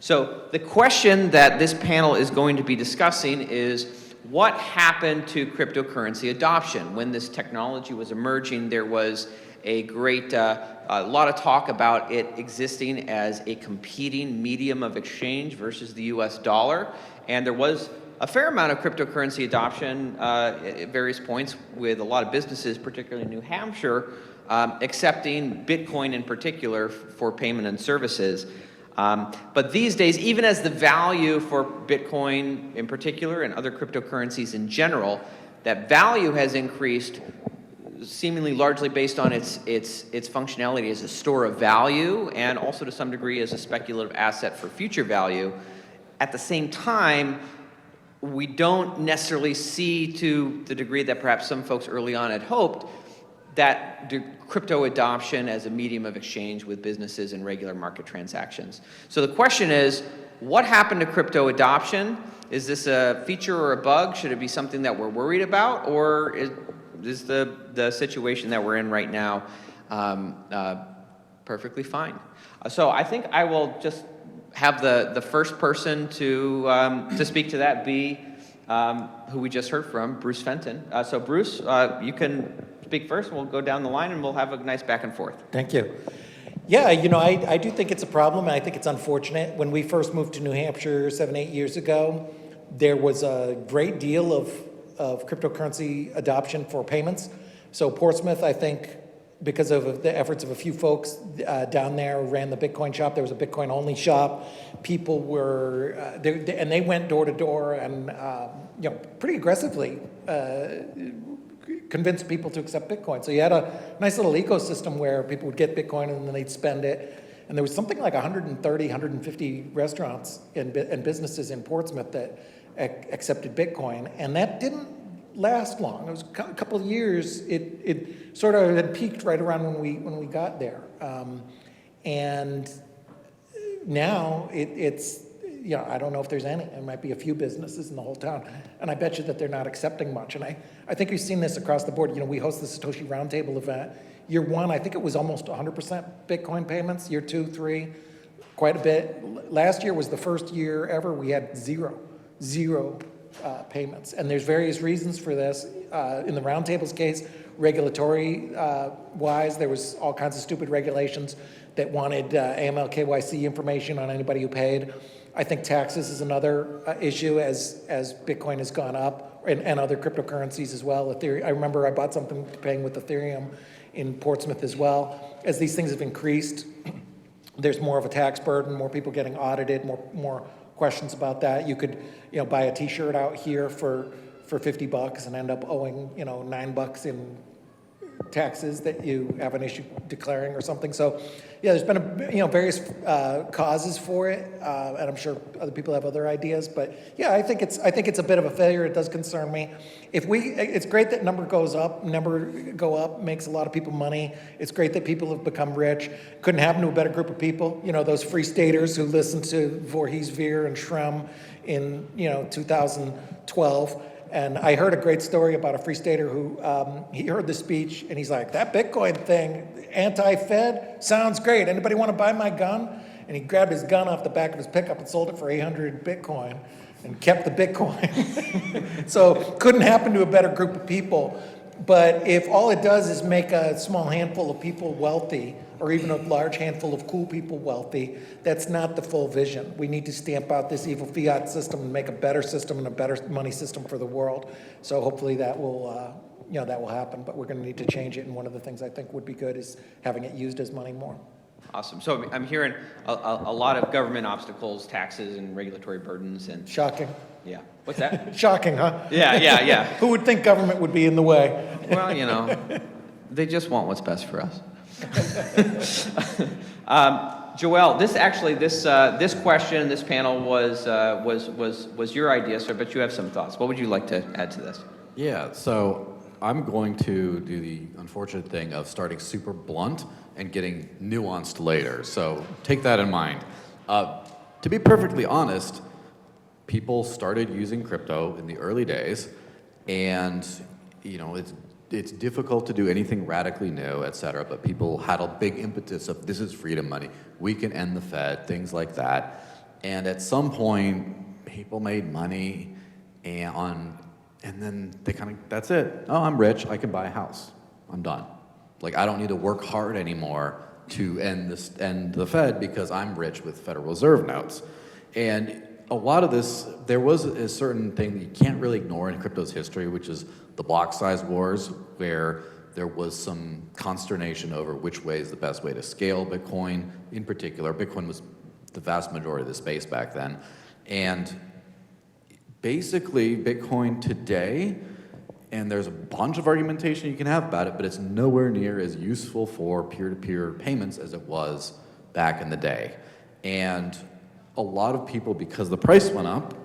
So the question that this panel is going to be discussing is what happened to cryptocurrency adoption? When this technology was emerging, there was a lot of talk about it existing as a competing medium of exchange versus the US dollar. And there was a fair amount of cryptocurrency adoption at various points with a lot of businesses, particularly in New Hampshire, accepting Bitcoin in particular for payment and services. But these days, even as the value for Bitcoin in particular and other cryptocurrencies in general, that value has increased seemingly largely based on its functionality as a store of value and also to some degree as a speculative asset for future value. At the same time, we don't necessarily see, to the degree that perhaps some folks early on had hoped, that crypto adoption as a medium of exchange with businesses and regular market transactions. So the question is, what happened to crypto adoption? Is this a feature or a bug? Should it be something that we're worried about? Or is the situation that we're in right now perfectly fine? So I think I will just have the first person to speak to that be who we just heard from, Bruce Fenton. So Bruce, you can speak first, and we'll go down the line, and we'll have a nice back and forth. Thank you. Yeah, I do think it's a problem, and I think it's unfortunate. When we first moved to New Hampshire 7-8 years ago, there was a great deal of cryptocurrency adoption for payments. So Portsmouth, I think, because of the efforts of a few folks down there who ran the Bitcoin shop, there was a Bitcoin-only shop. People were, and they went door to door and, pretty aggressively convinced people to accept Bitcoin. So you had a nice little ecosystem where people would get Bitcoin and then they'd spend it. And there was something like 130, 150 restaurants and businesses in Portsmouth that accepted Bitcoin. And that didn't last long. It was a couple of years. It sort of had peaked right around when we got there. And now it's, I don't know if there's any. There might be a few businesses in the whole town. And I bet you that they're not accepting much. And I think we've seen this across the board. We host the Satoshi Roundtable event. Year one, I think it was almost 100% Bitcoin payments. Year 2, 3, quite a bit. Last year was the first year ever we had zero payments. And there's various reasons for this. In the Roundtable's case, regulatory wise, there was all kinds of stupid regulations that wanted AML KYC information on anybody who paid. I think taxes is another issue as Bitcoin has gone up, and other cryptocurrencies as well. I remember I bought something paying with Ethereum in Portsmouth as well. As these things have increased, there's more of a tax burden, more people getting audited, more questions about that. You could, buy a T-shirt out here for $50 and end up owing, $9 in taxes that you have an issue declaring or something. So, yeah, there's been various causes for it, and I'm sure other people have other ideas. But yeah, I think it's a bit of a failure. It does concern me. It's great that number go up, makes a lot of people money. It's great that people have become rich. Couldn't happen to a better group of people. Those free staters who listened to Voorhees, Veer, and Shrem in 2012. And I heard a great story about a free stater who, he heard the speech and he's like, that Bitcoin thing, anti-Fed, sounds great. Anybody want to buy my gun? And he grabbed his gun off the back of his pickup and sold it for 800 Bitcoin and kept the Bitcoin. So couldn't happen to a better group of people. But if all it does is make a small handful of people wealthy, or even a large handful of cool people wealthy, that's not the full vision. We need to stamp out this evil fiat system and make a better system and a better money system for the world. So hopefully that will happen, but we're going to need to change it. And one of the things I think would be good is having it used as money more. Awesome. So I'm hearing a lot of government obstacles, taxes, and regulatory burdens. And shocking. Yeah. What's that? Shocking, huh? Yeah. Who would think government would be in the way? Well, they just want what's best for us. Joelle, this question, this panel was your idea, sir, but you have some thoughts. What would you like to add to this? Yeah, so I'm going to do the unfortunate thing of starting super blunt and getting nuanced later. So take that in mind. To be perfectly honest, people started using crypto in the early days, and it's difficult to do anything radically new, et cetera, but people had a big impetus of this is freedom money. We can end the Fed, things like that. And at some point, people made money and then they kind of, that's it. Oh, I'm rich, I can buy a house. I'm done. Like, I don't need to work hard anymore to end the Fed because I'm rich with Federal Reserve notes. And a lot of this, there was a certain thing that you can't really ignore in crypto's history, which is the block size wars, where there was some consternation over which way is the best way to scale Bitcoin. In particular, Bitcoin was the vast majority of the space back then. And basically, Bitcoin today, and there's a bunch of argumentation you can have about it, but it's nowhere near as useful for peer-to-peer payments as it was back in the day. And a lot of people, because the price went up,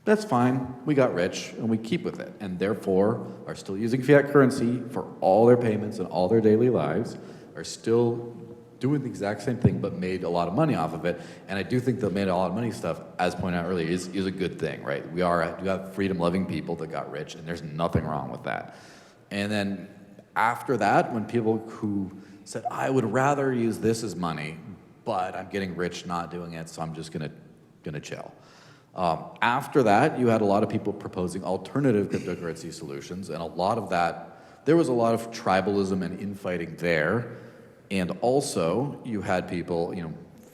that's fine, we got rich, and we keep with it, and therefore are still using fiat currency for all their payments and all their daily lives, are still doing the exact same thing, but made a lot of money off of it. And I do think the made a lot of money stuff, as pointed out earlier, is a good thing, right? You have freedom-loving people that got rich, and there's nothing wrong with that. And then after that, when people who said, I would rather use this as money, but I'm getting rich not doing it, so I'm just gonna chill. After that, you had a lot of people proposing alternative cryptocurrency solutions, and a lot of that, there was a lot of tribalism and infighting there. And also, you had people,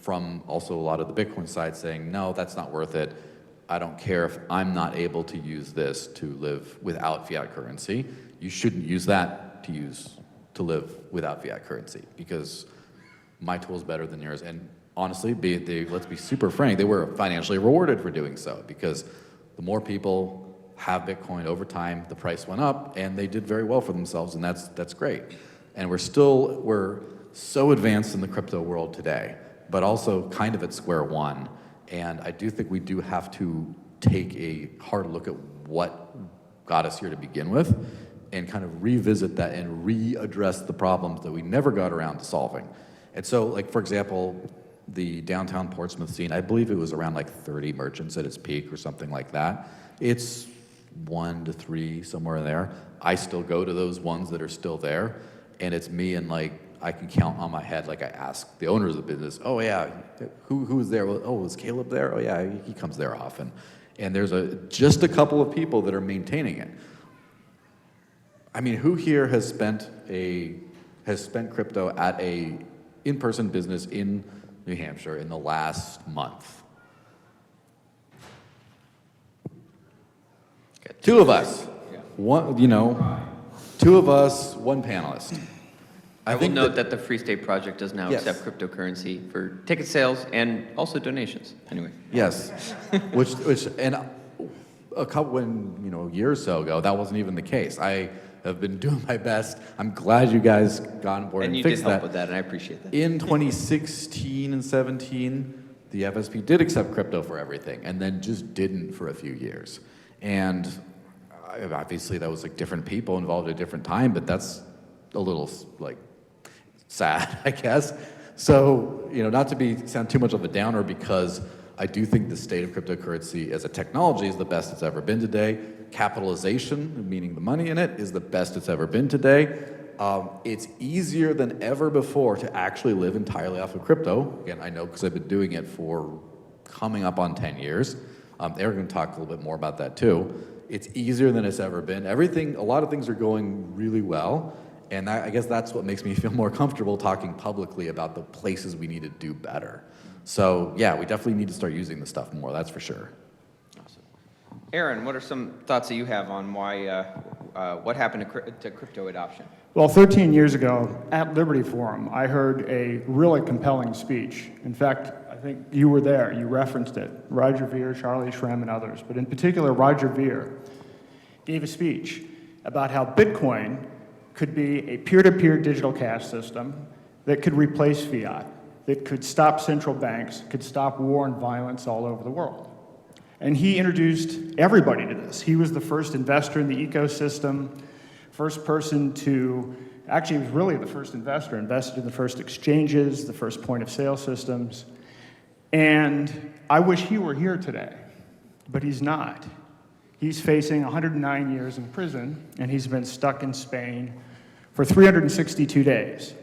from also a lot of the Bitcoin side saying, no, that's not worth it. I don't care if I'm not able to use this to live without fiat currency. You shouldn't use that to live without fiat currency, because my tool's better than yours. And honestly, let's be super frank, they were financially rewarded for doing so, because the more people have Bitcoin over time, the price went up, and they did very well for themselves, and that's great. And we're so advanced in the crypto world today, but also kind of at square one. And I do think we do have to take a hard look at what got us here to begin with, and kind of revisit that and readdress the problems that we never got around to solving. And so, like, for example, the downtown Portsmouth scene, I believe it was around like 30 merchants at its peak or something like that. It's 1 to 3, somewhere in there. I still go to those ones that are still there, and it's me and I can count on my head, I ask the owners of the business, oh yeah, who's there? Well, oh, is Caleb there? Oh yeah, he comes there often. And there's just a couple of people that are maintaining it. I mean, who here has spent crypto at a in-person business in New Hampshire in the last month? Good. 2 of us. Yeah. Two of us, one panelist. I will note that the Free State Project does now Yes. accept cryptocurrency for ticket sales and also donations. Anyway. Yes, which and a couple a year or so ago, that wasn't even the case. I have been doing my best. I'm glad you guys got on board and you fixed did help that. with that, and I appreciate that. In 2016 and 17, the FSP did accept crypto for everything, and then just didn't for a few years. And obviously, that was different people involved at a different time, but that's a little sad, I guess. So, not to sound too much of a downer, because I do think the state of cryptocurrency as a technology is the best it's ever been today. Capitalization, meaning the money in it, is the best it's ever been today. It's easier than ever before to actually live entirely off of crypto. Again, I know because I've been doing it for coming up on 10 years. Eric can talk a little bit more about that too. It's easier than it's ever been. A lot of things are going really well. And I guess that's what makes me feel more comfortable talking publicly about the places we need to do better. So yeah, we definitely need to start using this stuff more, that's for sure. Awesome. Aaron, what are some thoughts that you have on what happened to crypto adoption? Well, 13 years ago at Liberty Forum, I heard a really compelling speech. In fact, I think you were there, you referenced it. Roger Ver, Charlie Shrem, and others. But in particular, Roger Ver gave a speech about how Bitcoin could be a peer-to-peer digital cash system that could replace fiat, that could stop central banks, could stop war and violence all over the world. And he introduced everybody to this. He was the first investor in the ecosystem, first person to, actually he was really the first investor, invested in the first exchanges, the first point-of-sale systems. And I wish he were here today, but he's not. He's facing 109 years in prison, and he's been stuck in Spain for 362 days.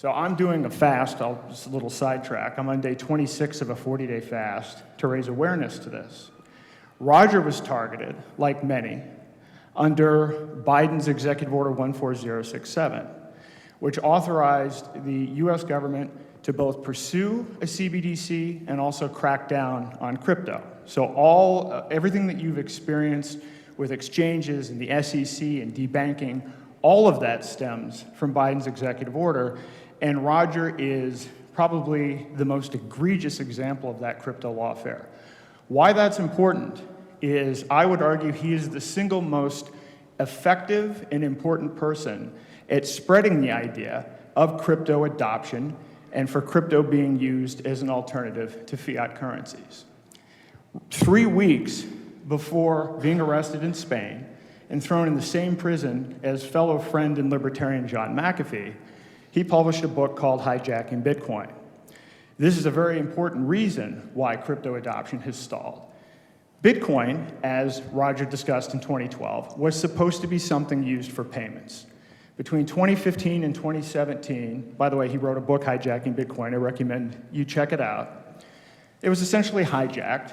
So I'm doing a fast, just a little sidetrack. I'm on day 26 of a 40-day fast to raise awareness to this. Roger was targeted, like many, under Biden's Executive Order 14067, which authorized the US government to both pursue a CBDC and also crack down on crypto. So everything that you've experienced with exchanges and the SEC and debanking, all of that stems from Biden's executive order, and Roger is probably the most egregious example of that crypto lawfare. Why that's important is I would argue he is the single most effective and important person at spreading the idea of crypto adoption and for crypto being used as an alternative to fiat currencies. 3 weeks before being arrested in Spain and thrown in the same prison as fellow friend and libertarian John McAfee, he published a book called Hijacking Bitcoin. This is a very important reason why crypto adoption has stalled. Bitcoin, as Roger discussed in 2012, was supposed to be something used for payments. Between 2015 and 2017, by the way, he wrote a book, Hijacking Bitcoin. I recommend you check it out. It was essentially hijacked,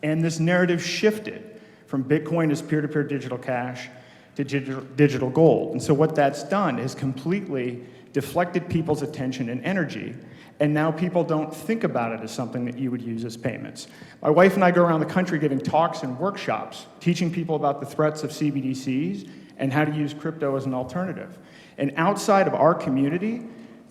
and this narrative shifted from Bitcoin as peer-to-peer digital cash to digital gold. And so what that's done is completely deflected people's attention and energy, and now people don't think about it as something that you would use as payments. My wife and I go around the country giving talks and workshops, teaching people about the threats of CBDCs and how to use crypto as an alternative. And outside of our community,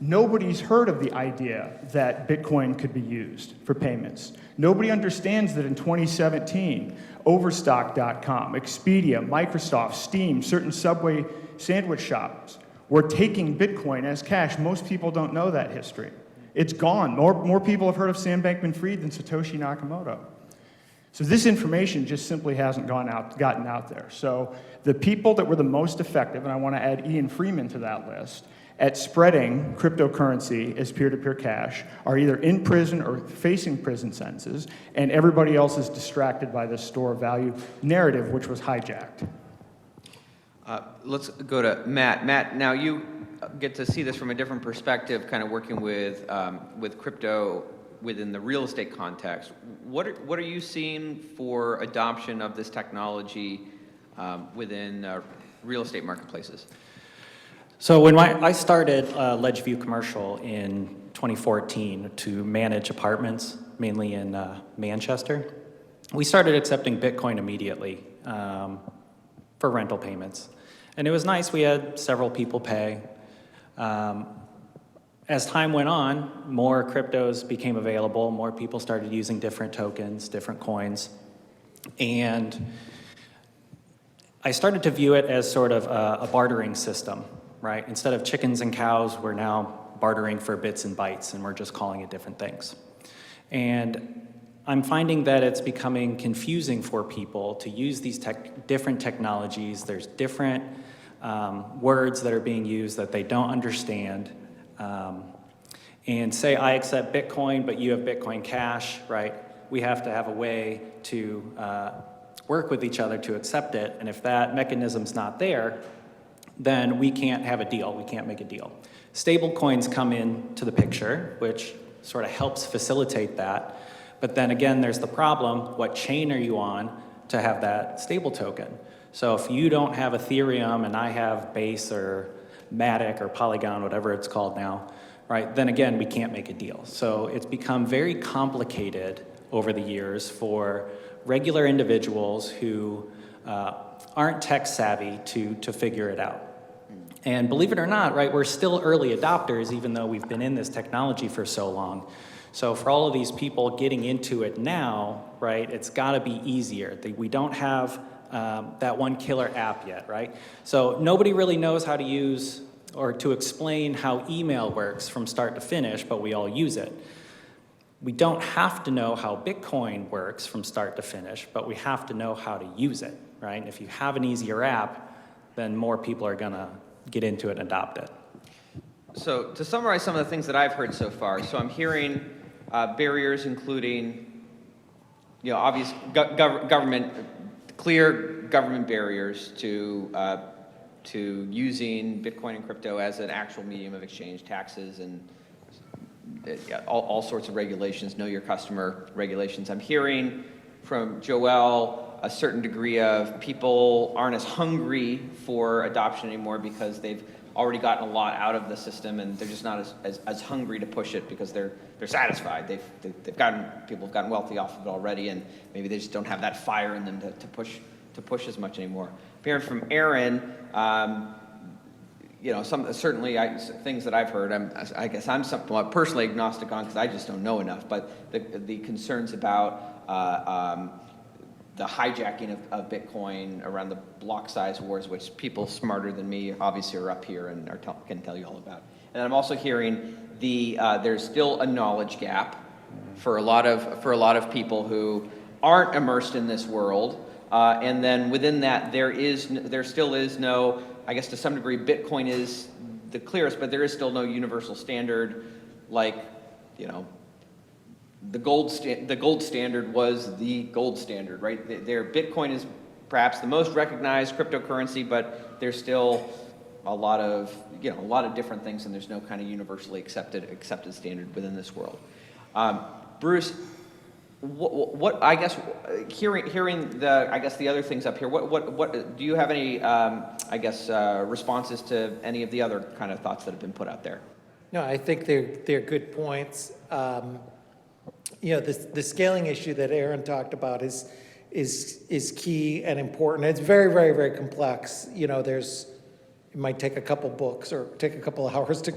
nobody's heard of the idea that Bitcoin could be used for payments. Nobody understands that in 2017, Overstock.com, Expedia, Microsoft, Steam, certain Subway sandwich shops were taking Bitcoin as cash. Most people don't know that history. It's gone. More people have heard of Sam Bankman-Fried than Satoshi Nakamoto. So this information just simply hasn't gotten out there. So the people that were the most effective, and I want to add Ian Freeman to that list, at spreading cryptocurrency as peer-to-peer cash are either in prison or facing prison sentences, and everybody else is distracted by this store of value narrative, which was hijacked. Let's go to Matt. Matt, now you get to see this from a different perspective, kind of working with crypto within the real estate context. What are you seeing for adoption of this technology within real estate marketplaces? So when I started Ledgeview Commercial in 2014 to manage apartments, mainly in Manchester, we started accepting Bitcoin immediately for rental payments. And it was nice. We had several people pay. As time went on, more cryptos became available. More people started using different tokens, different coins. And I started to view it as sort of a bartering system, right? Instead of chickens and cows, we're now bartering for bits and bytes, and we're just calling it different things. And I'm finding that it's becoming confusing for people to use these different technologies. There's different words that are being used that they don't understand. And say I accept Bitcoin, but you have Bitcoin Cash, right? We have to have a way to work with each other to accept it. And if that mechanism's not there, then we can't have a deal. We can't make a deal. Stablecoins come into the picture, which sort of helps facilitate that. But then again, there's the problem. What chain are you on to have that stable token? So if you don't have Ethereum and I have Base or Matic or Polygon, whatever it's called now, right, then again, we can't make a deal. So it's become very complicated over the years for regular individuals who aren't tech savvy to figure it out. And believe it or not, right, we're still early adopters, even though we've been in this technology for so long. So for all of these people getting into it now, right, it's got to be easier. We don't have that one killer app yet, right? So nobody really knows how to use or to explain how email works from start to finish, but we all use it. We don't have to know how Bitcoin works from start to finish, but we have to know how to use it, right? And if you have an easier app, then more people are gonna get into it and adopt it. So to summarize some of the things that I've heard so far, so I'm hearing barriers including, obvious government, clear government barriers to to using Bitcoin and crypto as an actual medium of exchange, taxes and yeah, all sorts of regulations, know your customer regulations. I'm hearing from Joel a certain degree of people aren't as hungry for adoption anymore because they've already gotten a lot out of the system and they're just not as hungry to push it because they're satisfied. People have gotten wealthy off of it already, and maybe they just don't have that fire in them to push as much anymore. Hearing from Aaron, things that I've heard. I guess I'm somewhat personally agnostic on because I just don't know enough. But the concerns about the hijacking of Bitcoin around the block size wars, which people smarter than me obviously are up here and can tell you all about. And I'm also hearing there's still a knowledge gap for a lot of people who aren't immersed in this world. And then within that, there still is no, I guess to some degree, Bitcoin is the clearest, but there is still no universal standard like, the gold standard was the gold standard, right? Bitcoin is perhaps the most recognized cryptocurrency, but there's still a lot of different things, and there's no kind of universally accepted standard within this world. Bruce, what I guess hearing the other things up here, what do you have any responses to any of the other kind of thoughts that have been put out there? No, I think they're good points. The scaling issue that Aaron talked about is key and important. It's very, very, very complex. It might take a couple books or take a couple of hours to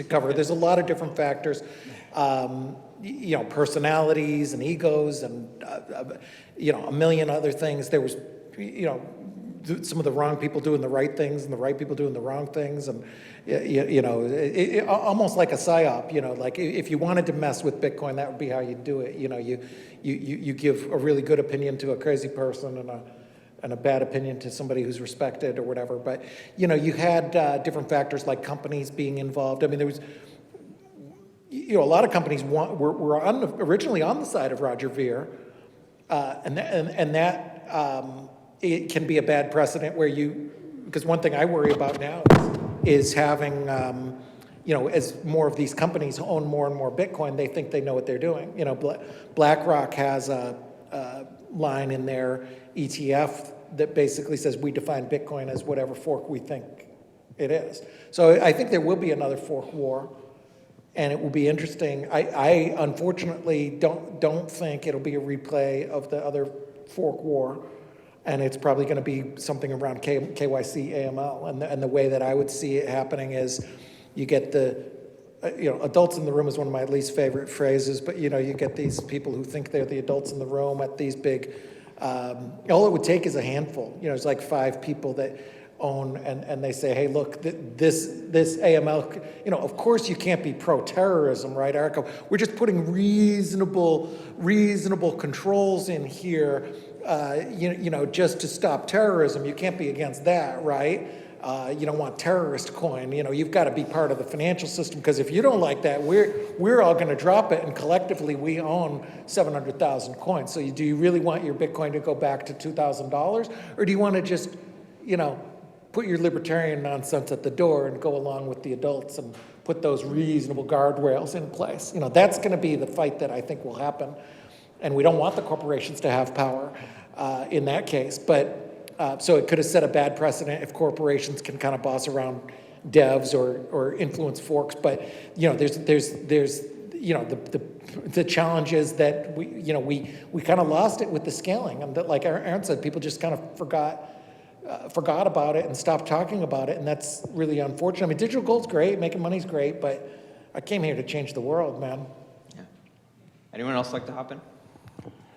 cover. There's a lot of different factors. Personalities and egos and a million other things. There was some of the wrong people doing the right things and the right people doing the wrong things, and almost like a psyop. Like if you wanted to mess with Bitcoin, that would be how you do it. You give a really good opinion to a crazy person and a bad opinion to somebody who's respected or whatever. But you had different factors like companies being involved. I mean, there was a lot of companies were originally on the side of Roger Ver, and that it can be a bad precedent because one thing I worry about now is having, as more of these companies own more and more Bitcoin, they think they know what they're doing. BlackRock has a line in their ETF that basically says we define Bitcoin as whatever fork we think it is. So I think there will be another fork war, and it will be interesting. I unfortunately don't think it'll be a replay of the other fork war. And it's probably going to be something around KYC, AML. And the way that I would see it happening is you get adults in the room is one of my least favorite phrases, but you get these people who think they're the adults in the room at these big, all it would take is a handful. It's like 5 people that own, and they say, hey, look, this AML, of course you can't be pro-terrorism, right, Arco? We're just putting reasonable controls in here, just to stop terrorism. You can't be against that, right? You don't want terrorist coin. You've got to be part of the financial system, because if you don't like that, we're all going to drop it, and collectively we own 700,000 coins. So do you really want your Bitcoin to go back to $2,000, or do you want to just, put your libertarian nonsense at the door and go along with the adults and put those reasonable guardrails in place? That's going to be the fight that I think will happen. And we don't want the corporations to have power in that case. But so it could have set a bad precedent if corporations can kind of boss around devs or influence forks. But there's the challenge is that we kind of lost it with the scaling, and that, like Aaron said, people just kind of forgot about it and stopped talking about it, and that's really unfortunate. I mean, digital gold's great, making money's great, but I came here to change the world, man. Yeah. Anyone else like to hop in?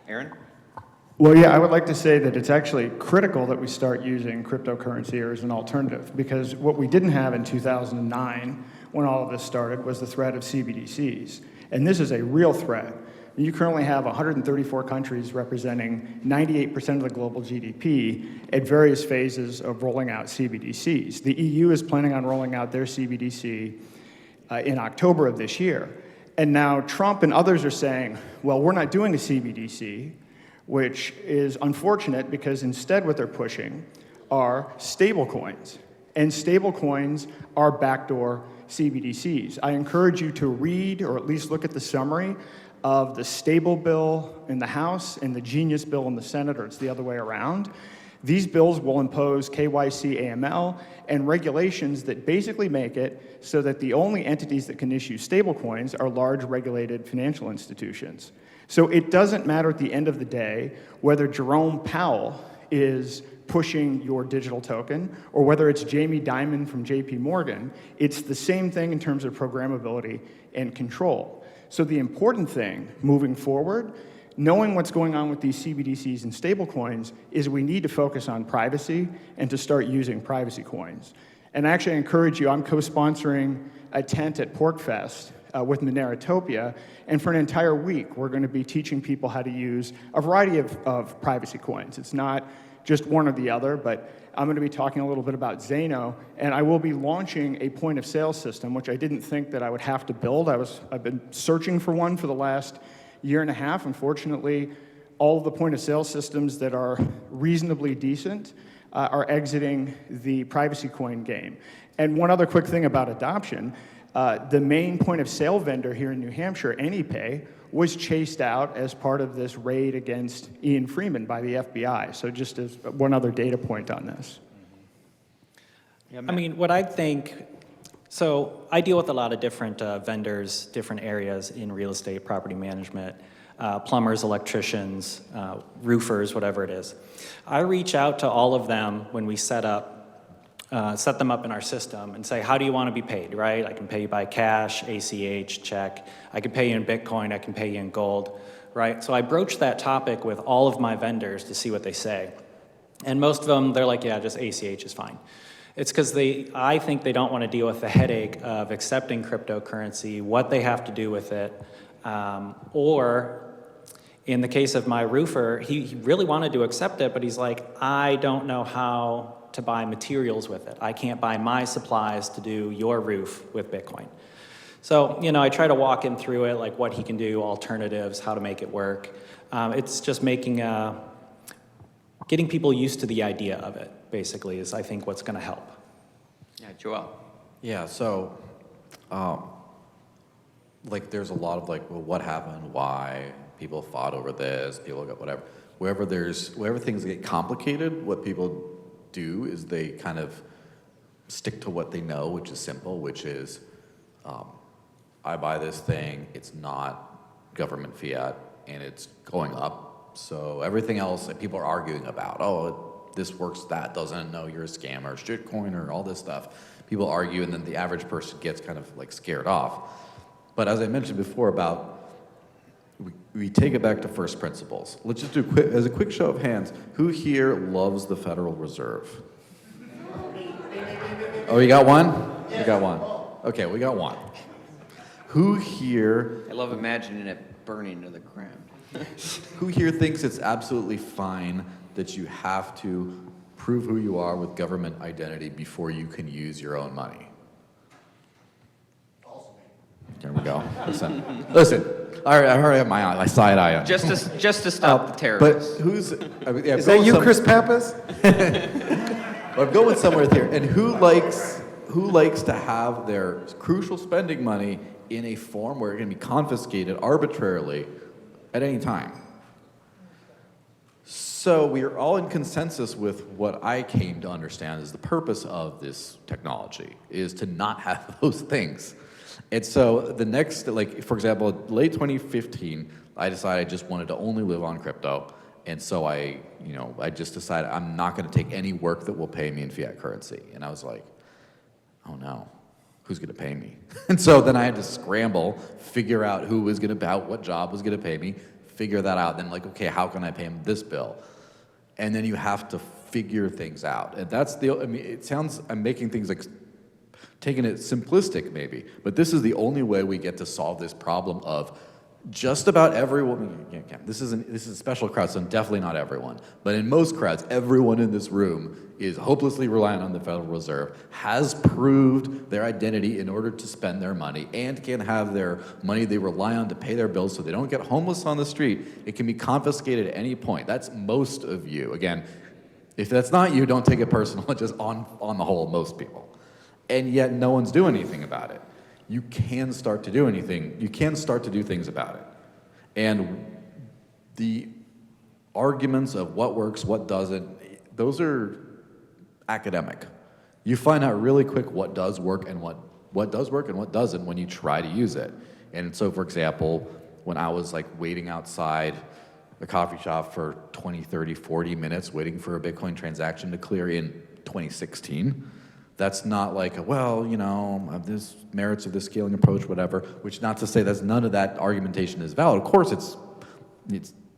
Aaron? Well, yeah, I would like to say that it's actually critical that we start using cryptocurrency as an alternative, because what we didn't have in 2009 when all of this started was the threat of CBDCs. And this is a real threat. You currently have 134 countries representing 98% of the global GDP at various phases of rolling out CBDCs. The EU is planning on rolling out their CBDC in October of this year. And now Trump and others are saying, well, we're not doing a CBDC, which is unfortunate because instead what they're pushing are stablecoins. And stablecoins are backdoor CBDCs. I encourage you to read or at least look at the summary of the stable bill in the House and the genius bill in the Senate, or it's the other way around. These bills will impose KYC, AML, and regulations that basically make it so that the only entities that can issue stablecoins are large regulated financial institutions. So it doesn't matter at the end of the day whether Jerome Powell is pushing your digital token or whether it's Jamie Dimon from JP Morgan. It's the same thing in terms of programmability and control. So the important thing moving forward, knowing what's going on with these CBDCs and stablecoins, is we need to focus on privacy and to start using privacy coins. And actually, I encourage you, I'm co-sponsoring a tent at PorcFest with Moneratopia, and for an entire week, we're going to be teaching people how to use a variety of privacy coins. It's not just one or the other, but I'm going to be talking a little bit about Zano, and I will be launching a point-of-sale system, which I didn't think that I would have to build. I've been searching for one for the last year and a half. Unfortunately, all of the point-of-sale systems that are reasonably decent are exiting the privacy coin game. And one other quick thing about adoption, the main point-of-sale vendor here in New Hampshire, AnyPay, was chased out as part of this raid against Ian Freeman by the FBI. So just as one other data point on this. Yeah, I mean, what I think, so I deal with a lot of different vendors, different areas in real estate, property management, plumbers, electricians, roofers, whatever it is. I reach out to all of them when we set them up in our system and say, how do you want to be paid, right? I can pay you by cash, ACH, check. I can pay you in Bitcoin. I can pay you in gold, right? So I broach that topic with all of my vendors to see what they say. And most of them, they're like, yeah, just ACH is fine. It's because I think they don't want to deal with the headache of accepting cryptocurrency, what they have to do with it, or in the case of my roofer, he really wanted to accept it, but he's like, I don't know how to buy materials with it. I can't buy my supplies to do your roof with Bitcoin. So, I try to walk him through it, like what he can do, alternatives, how to make it work. It's just getting people used to the idea of it, basically, is I think what's going to help. Yeah, Joel. Yeah, so, there's a lot of well, what happened, why, people fought over this, people got whatever. Wherever things get complicated, what people do is they kind of stick to what they know, which is simple, which is, I buy this thing, it's not government fiat, and it's going up. So everything else that people are arguing about, this works, that doesn't, no, you're a scammer, shitcoin, or all this stuff. People argue, and then the average person gets kind of scared off. But as I mentioned before about, we take it back to first principles. Let's just do as a quick show of hands, who here loves the Federal Reserve? Oh, you got one? You got one. Okay, we got one. Who here... I love imagining it burning to the ground. Who here thinks it's absolutely fine that you have to prove who you are with government identity before you can use your own money? There we go. Listen. I already have my side eye on. Just to stop the terrorists. But who's? Is that you, Chris Pappas? I'm going somewhere here. And who likes to have their crucial spending money in a form where it can be confiscated arbitrarily at any time? So we are all in consensus with what I came to understand is the purpose of this technology is to not have those things. And so the next, for example, late 2015, I decided I just wanted to only live on crypto. And so I just decided I'm not going to take any work that will pay me in fiat currency. And I was like, oh no, who's going to pay me? And so then I had to scramble, figure out who was going to, what job was going to pay me, figure that out. Then okay, how can I pay him this bill? And then you have to figure things out. And that's it sounds, I'm making things taking it simplistic maybe, but this is the only way we get to solve this problem of just about everyone. This is a special crowd, so definitely not everyone. But in most crowds, everyone in this room is hopelessly reliant on the Federal Reserve, has proved their identity in order to spend their money, and can have their money they rely on to pay their bills so they don't get homeless on the street. It can be confiscated at any point. That's most of you. Again, If that's not you, don't take it personal. Just on the whole, most people. And yet no one's doing anything about it. You can start to do anything. You can start to do things about it. And the arguments of what works, what doesn't, those are academic. You find out really quick what does work and what does work and what doesn't when you try to use it. And so, for example, when I was like waiting outside the coffee shop for 20, 30, 40 minutes waiting for a Bitcoin transaction to clear in 2016, that's not like, well, you know, there's merits of this scaling approach, whatever, which not to say that none of that argumentation is valid. Of course, it's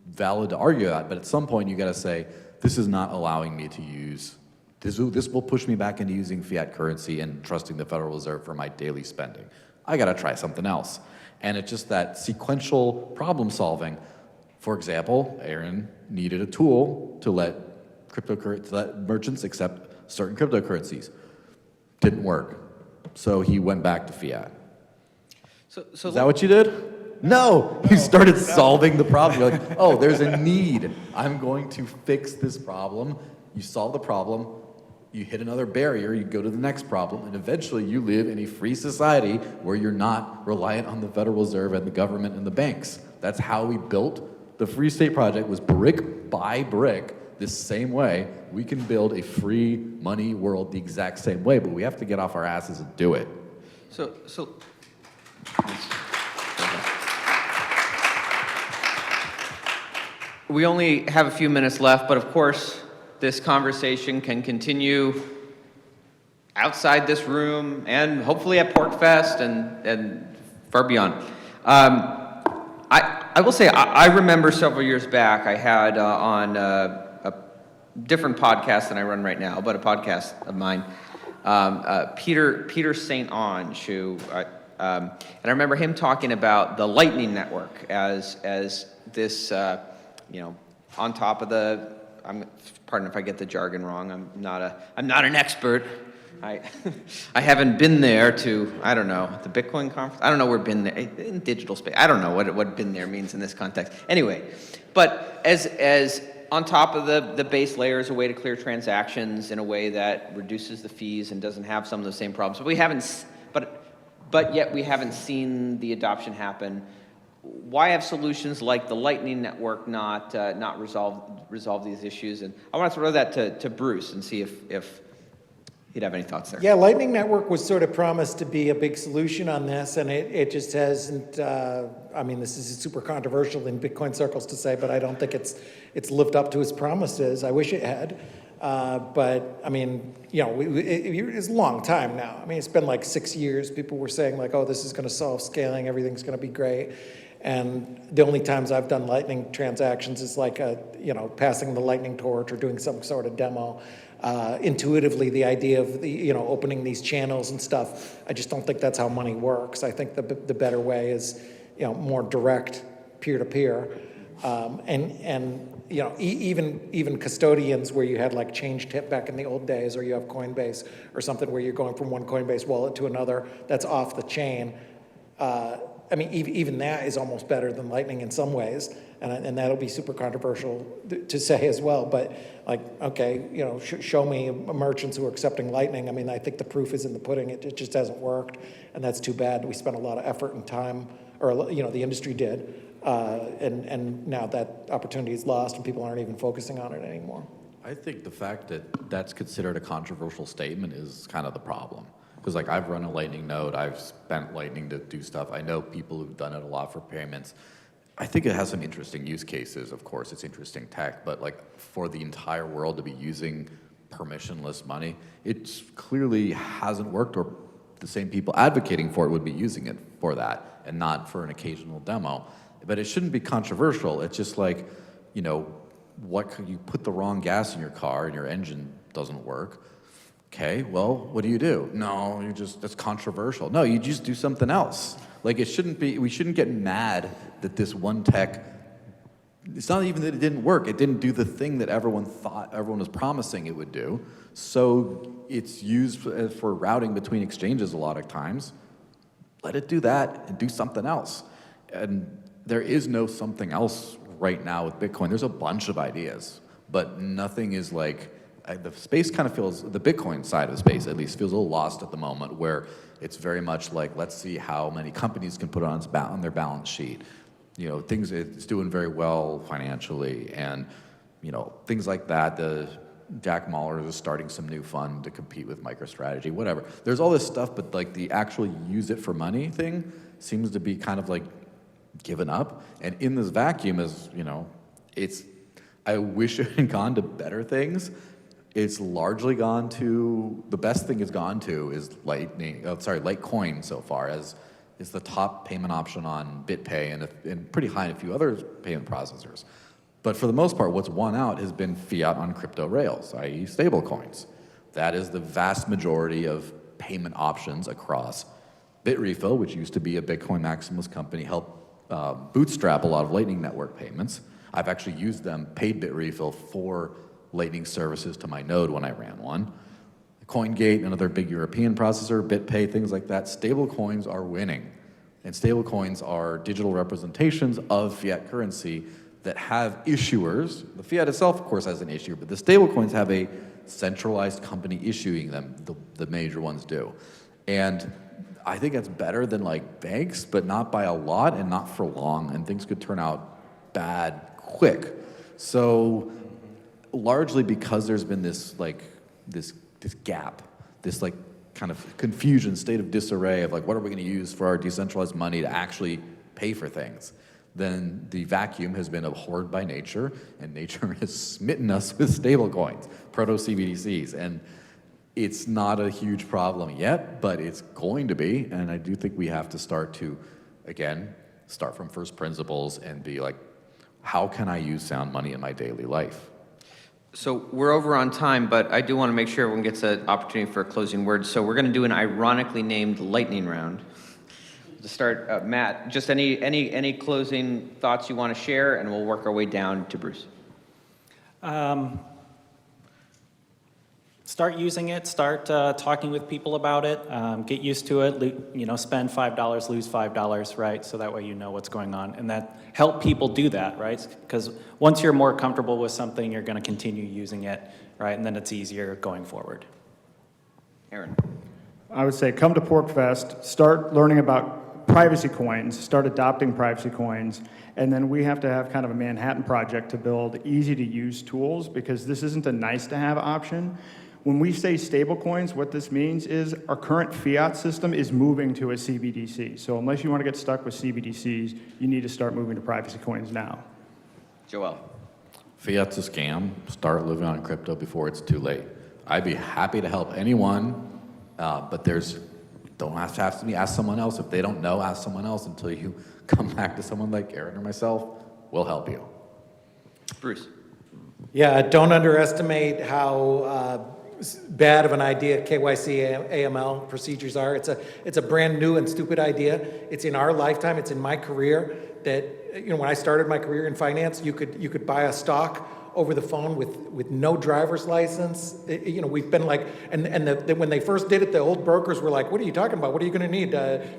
valid to argue that, but at some point you got to say, this is not allowing me to use, this will push me back into using fiat currency and trusting the Federal Reserve for my daily spending. I got to try something else. And it's just that sequential problem solving. For example, Aaron needed a tool to let merchants accept certain cryptocurrencies. Didn't work. So he went back to fiat. So Is that what you did? No, you started solving the problem. You're like, oh, there's a need. I'm going to fix this problem. You solve the problem, you hit another barrier, you go to the next problem, and eventually you live in a free society where you're not reliant on the Federal Reserve and the government and the banks. That's how we built the Free State Project, was brick by brick, this same way. We can build a free money world the exact same way, but we have to get off our asses and do it. So we only have a few minutes left, but of course, this conversation can continue outside this room and hopefully at PortFest and far beyond. I will say, I remember several years back, I had on a different podcast than I run right now, but a podcast of mine, Peter St. Onge, who, and I remember him talking about the Lightning Network as this, on top of the, pardon if I get the jargon wrong, I'm not an expert. I haven't been there to, I don't know, the Bitcoin conference. I don't know where been there, in digital space. I don't know what been there means in this context. Anyway, but as on top of the base layer is a way to clear transactions in a way that reduces the fees and doesn't have some of the same problems. But we haven't, but yet we haven't seen the adoption happen. Why have solutions like the Lightning Network not resolve these issues? And I want to throw that to Bruce and see if he'd have any thoughts there. Yeah, Lightning Network was sort of promised to be a big solution on this, and it just hasn't. This is super controversial in Bitcoin circles to say, but I don't think it's lived up to its promises. I wish it had. But it's a long time now. I mean, it's been like 6 years. People were saying like, oh, this is going to solve scaling. Everything's going to be great. And the only times I've done Lightning transactions is like, passing the Lightning torch or doing some sort of demo. Intuitively, the idea of opening these channels and stuff, I just don't think that's how money works. I think the better way is, more direct, peer-to-peer. Even custodians where you had like change tip back in the old days, or you have Coinbase or something where you're going from one Coinbase wallet to another that's off the chain. Even that is almost better than Lightning in some ways, and that'll be super controversial to say as well. But like, okay, show me merchants who are accepting Lightning. I mean, I think the proof is in the pudding. It just hasn't worked, and that's too bad. We spent a lot of effort and time, or the industry did, and now that opportunity is lost, and people aren't even focusing on it anymore. I think the fact that that's considered a controversial statement is kind of the problem. Because like I've run a Lightning node, I've spent Lightning to do stuff. I know people who've done it a lot for payments. I think it has some interesting use cases. Of course, it's interesting tech, but like for the entire world to be using permissionless money, it clearly hasn't worked, or the same people advocating for it would be using it for that and not for an occasional demo. But it shouldn't be controversial. It's just like, what could you put the wrong gas in your car and your engine doesn't work? Okay, well, what do? No, that's controversial. No, you just do something else. Like we shouldn't get mad that this one tech, it's not even that it didn't work. It didn't do the thing that everyone was promising it would do. So it's used for routing between exchanges a lot of times. Let it do that and do something else. And there is no something else right now with Bitcoin. There's a bunch of ideas, but nothing is like the space kind of feels, the Bitcoin side of the space at least, feels a little lost at the moment, where it's very much like, let's see how many companies can put it on their balance sheet. You know, it's doing very well financially, and, you know, things like that. The Jack Mallers is starting some new fund to compete with MicroStrategy, whatever. There's all this stuff, but like the actual use it for money thing seems to be kind of like given up. And in this vacuum is, you know, I wish it had gone to better things. It's largely gone to, the best thing it's gone to is Litecoin so far, as is the top payment option on BitPay and pretty high in a few other payment processors. But for the most part, what's won out has been fiat on crypto rails, i.e. stablecoins. That is the vast majority of payment options across. Bitrefill, which used to be a Bitcoin maximalist company, helped bootstrap a lot of Lightning Network payments. I've actually used them, paid Bitrefill for Lightning services to my node when I ran one. CoinGate, another big European processor, BitPay, things like that. Stablecoins are winning. And stablecoins are digital representations of fiat currency that have issuers. The fiat itself, of course, has an issue, but the stablecoins have a centralized company issuing them, the major ones do. And I think that's better than like banks, but not by a lot and not for long, and things could turn out bad quick. So largely because there's been this gap, this like kind of confusion, state of disarray of like, what are we going to use for our decentralized money to actually pay for things? Then the vacuum has been abhorred by nature, and nature has smitten us with stablecoins, proto-CBDCs. And it's not a huge problem yet, but it's going to be, and I do think we have to start to, again, start from first principles and be like, how can I use sound money in my daily life? So we're over on time, but I do want to make sure everyone gets an opportunity for a closing word. So we're going to do an ironically named lightning round. To start, Matt, just any closing thoughts you want to share, and we'll work our way down to Bruce. Start using it. Start talking with people about it. Get used to it. You know, spend $5, lose $5, right? So that way you know what's going on, and that help people do that, right? Because once you're more comfortable with something, you're going to continue using it, right? And then it's easier going forward. Aaron. I would say come to PorkFest, start learning about privacy coins, start adopting privacy coins, and then we have to have kind of a Manhattan Project to build easy-to-use tools, because this isn't a nice-to-have option. When we say stablecoins, what this means is our current fiat system is moving to a CBDC. So unless you want to get stuck with CBDCs, you need to start moving to privacy coins now. Joel. Fiat's a scam. Start living on crypto before it's too late. I'd be happy to help anyone, but don't have to ask someone else. If they don't know, ask someone else until you come back to someone like Aaron or myself. We'll help you. Bruce. Yeah, don't underestimate how bad of an idea KYC AML procedures are. It's a brand new and stupid idea. It's in our lifetime. It's in my career that, you know, when I started my career in finance, you could buy a stock over the phone with no driver's license. You know, we've been like, when they first did it, the old brokers were like, what are you talking about? What are you going to need?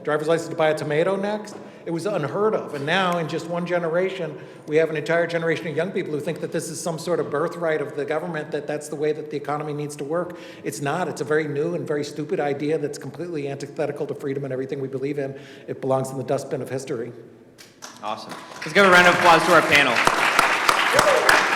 Driver's license to buy a tomato next? It was unheard of. And now in just one generation, we have an entire generation of young people who think that this is some sort of birthright of the government, that's the way that the economy needs to work. It's not. It's a very new and very stupid idea that's completely antithetical to freedom and everything we believe in. It belongs in the dustbin of history. Awesome. Let's give a round of applause to our panel.